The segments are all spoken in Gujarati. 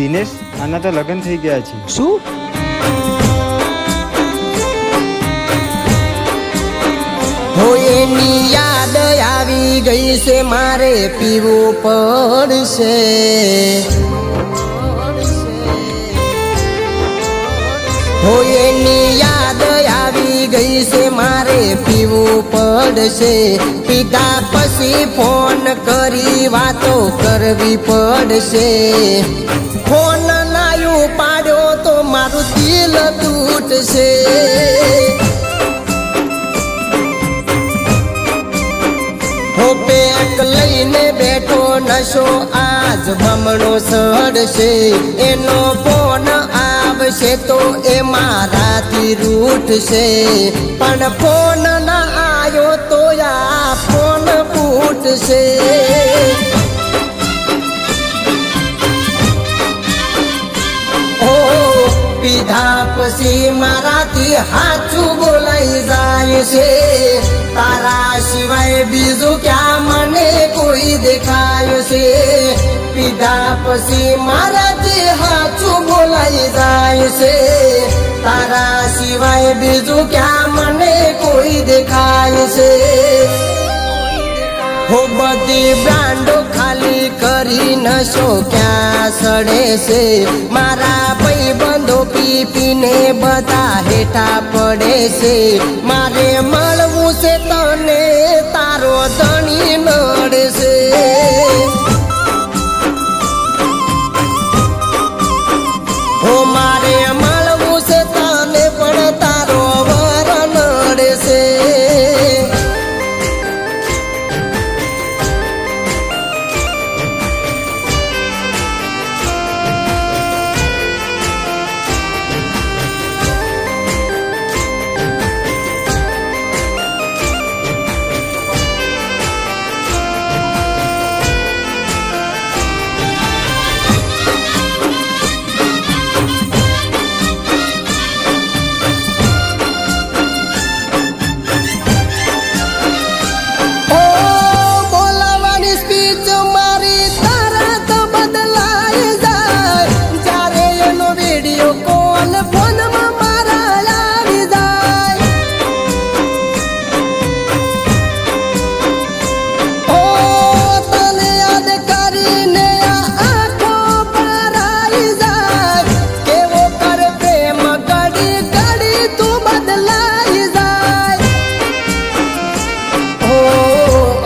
દિનેશ, આના તો લગ્ન થઈ ગયા છે. શું? એની યાદ આવી ગઈ છે, મારે પીવું પડશે. એની યાદ આવી ગઈ છે, મારે પીવું પડશે. પીધા પછી ફોન કરી વાતો કરવી પડશે. ફોન ના ઉપાડ્યો તો મારું દિલ તૂટશે. પેક લઈને બેઠો નશો આજ બમણો સડશે. એનો ફોન આવશે તો એ મારાથી રૂઠશે, પણ ફોન ના આવ્યો તો આ ફોન ફૂટશે. પીધા પછી મારાથી હાચું બોલાઈ જાય છે. તારા સિવાય બીજું ક્યાં મને કોઈ દેખાય છે. પીધા પછી મારાથી હાચું બોલાઈ જાય છે. તારા સિવાય બીજું ક્યાં મને કોઈ દેખાય છે. બધી બ્રાન્ડો ખાલી કરી નશો ક્યાં સડે છે. મારા ભાઈબંધો પી પીને બધા હેઠા પડે છે. મારે મળવું છે તને, તારો ધણી નડશે. મારે મળવું છે તને, પણ તારો વર નડશે.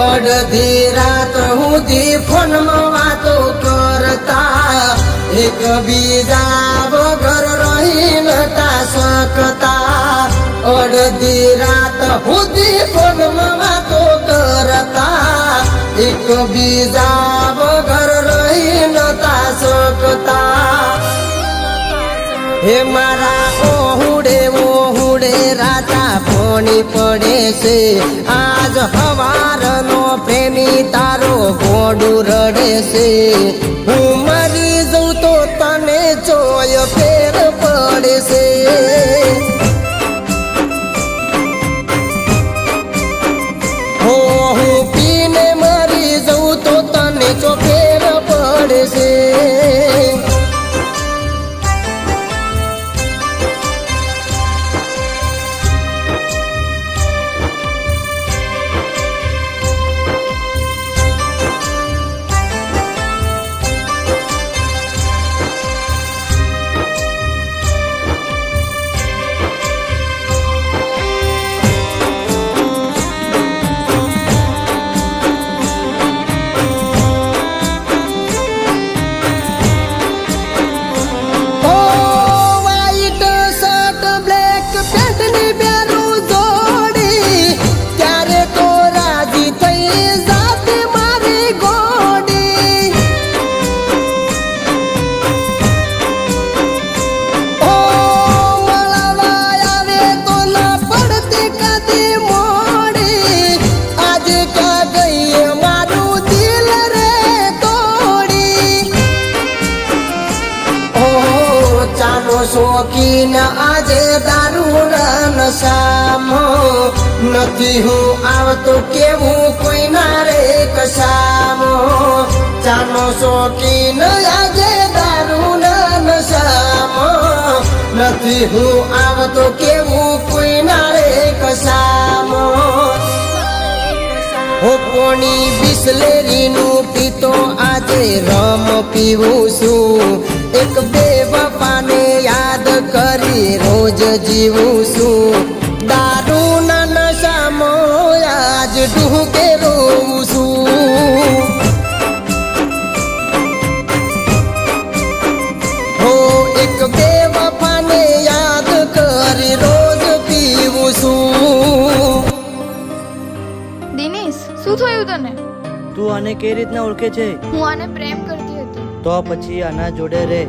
અડધી રાત સુધી ફોનમાં વાતો કરતા, એકબીજા વગર રહી નતા શકતા. અડધી રાત સુધી ફોનમાં વાતો કરતા, એકબીજા વગર રહી નતા શકતા. હે મારા ઓહુડે ઓહુડે રાતા ફોની પડે છે. આજ હવારનો પ્રેમી તારો ગોડું રડે છે. હું મરી જઉં તો તને જોય ફેર પડે છે. હું પીને મરી જઉં તો તને જો ફેર પડે છે. શોખીન આજે દારૂના નશામાં નથી હું આવતો, કેવું કોઈ ના રે કશામાં. ચાનો શોખીન આજે દારૂના નથી હું આવતો કેવું કોઈના રે કસામો હું પોણી બિસ્લેરીનું પીતો આજે રમ પીવું છું એક બે વફાને યાદ કરી રોજ જીવું છું દારૂના નશામાં આજ ડૂકે રોઉં છું હો એક બે વફાને યાદ કરી રોજ પીવું છું દિનેશ શું થયું તને તું આને કઈ રીતના ઓળખે છે? હું આને પ્રેમ કરતી હતી. તો પછી આના જોડે રહે